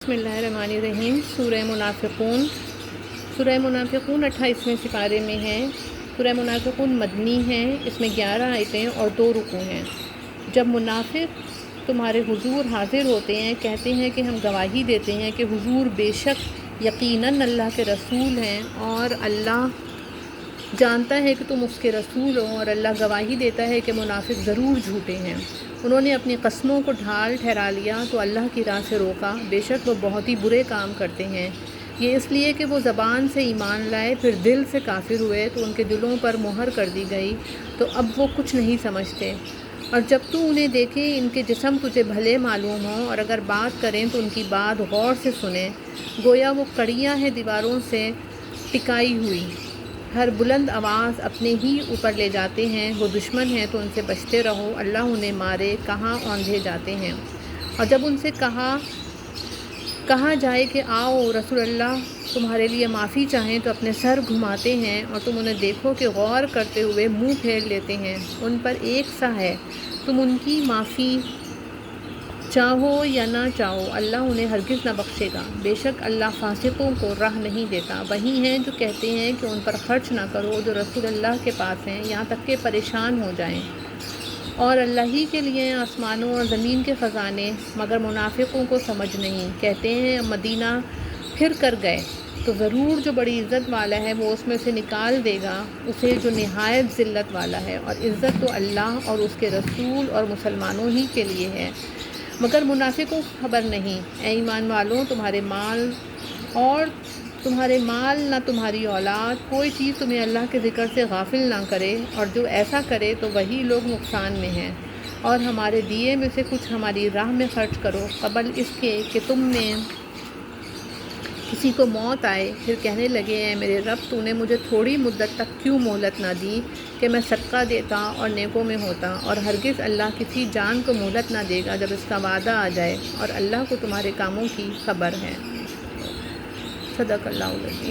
بسم اللہ الرحمن الرحیم۔ سورہ منافقون 28ویں سپارے میں ہے۔ سورہ منافقون مدنی ہے، اس میں 11 آیتیں اور 2 رکوع ہیں۔ جب منافق تمہارے حضور حاضر ہوتے ہیں، کہتے ہیں کہ ہم گواہی دیتے ہیں کہ حضور بے شک یقیناً اللہ کے رسول ہیں، اور اللہ جانتا ہے کہ تم اس کے رسول ہو، اور اللہ گواہی دیتا ہے کہ منافق ضرور جھوٹے ہیں۔ انہوں نے اپنی قسموں کو ڈھال ٹھہرا لیا تو اللہ کی راہ سے روکا، بے شک وہ بہت ہی برے کام کرتے ہیں۔ یہ اس لیے کہ وہ زبان سے ایمان لائے، پھر دل سے کافر ہوئے تو ان کے دلوں پر مہر کر دی گئی، تو اب وہ کچھ نہیں سمجھتے۔ اور جب تو انہیں دیکھے، ان کے جسم تجھے بھلے معلوم ہوں، اور اگر بات کریں تو ان کی بات غور سے سنیں، گویا وہ کڑیاں ہیں دیواروں سے ٹکائی ہوئی، ہر بلند آواز اپنے ہی اوپر لے جاتے ہیں۔ وہ دشمن ہیں تو ان سے بچتے رہو، اللہ انہیں مارے کہاں اوندھے جاتے ہیں۔ اور جب ان سے کہا جائے کہ آؤ رسول اللہ تمہارے لیے معافی چاہیں، تو اپنے سر گھماتے ہیں، اور تم انہیں دیکھو کہ غور کرتے ہوئے منہ پھیر لیتے ہیں۔ ان پر ایک سا ہے، تم ان کی معافی چاہو یا نہ چاہو، اللہ انہیں ہرگز نہ بخشے گا۔ بے شک اللہ فاسقوں کو راہ نہیں دیتا۔ وہی ہیں جو کہتے ہیں کہ ان پر خرچ نہ کرو جو رسول اللہ کے پاس ہیں، یہاں تک کہ پریشان ہو جائیں، اور اللہ ہی کے لیے آسمانوں اور زمین کے خزانے، مگر منافقوں کو سمجھ نہیں۔ کہتے ہیں مدینہ پھر کر گئے تو ضرور جو بڑی عزت والا ہے وہ اس میں سے نکال دے گا اسے جو نہایت ذلت والا ہے، اور عزت تو اللہ اور اس کے رسول اور مسلمانوں ہی کے لیے ہے، مگر منافقوں کو خبر نہیں۔ اے ایمان والوں، تمہارے مال نہ تمہاری اولاد کوئی چیز تمہیں اللہ کے ذکر سے غافل نہ کرے، اور جو ایسا کرے تو وہی لوگ نقصان میں ہیں۔ اور ہمارے دیے میں سے کچھ ہماری راہ میں خرچ کرو، قبل اس کے کہ تم میں کسی کو موت آئے، پھر کہنے لگے اے میرے رب، تو نے مجھے تھوڑی مدت تک کیوں مہلت نہ دی کہ میں صدقہ دیتا اور نیکوں میں ہوتا، اور ہرگز اللہ کسی جان کو مہلت نہ دے گا جب اس کا وعدہ آ جائے، اور اللہ کو تمہارے کاموں کی خبر ہے۔ صدق اللہ العظیم۔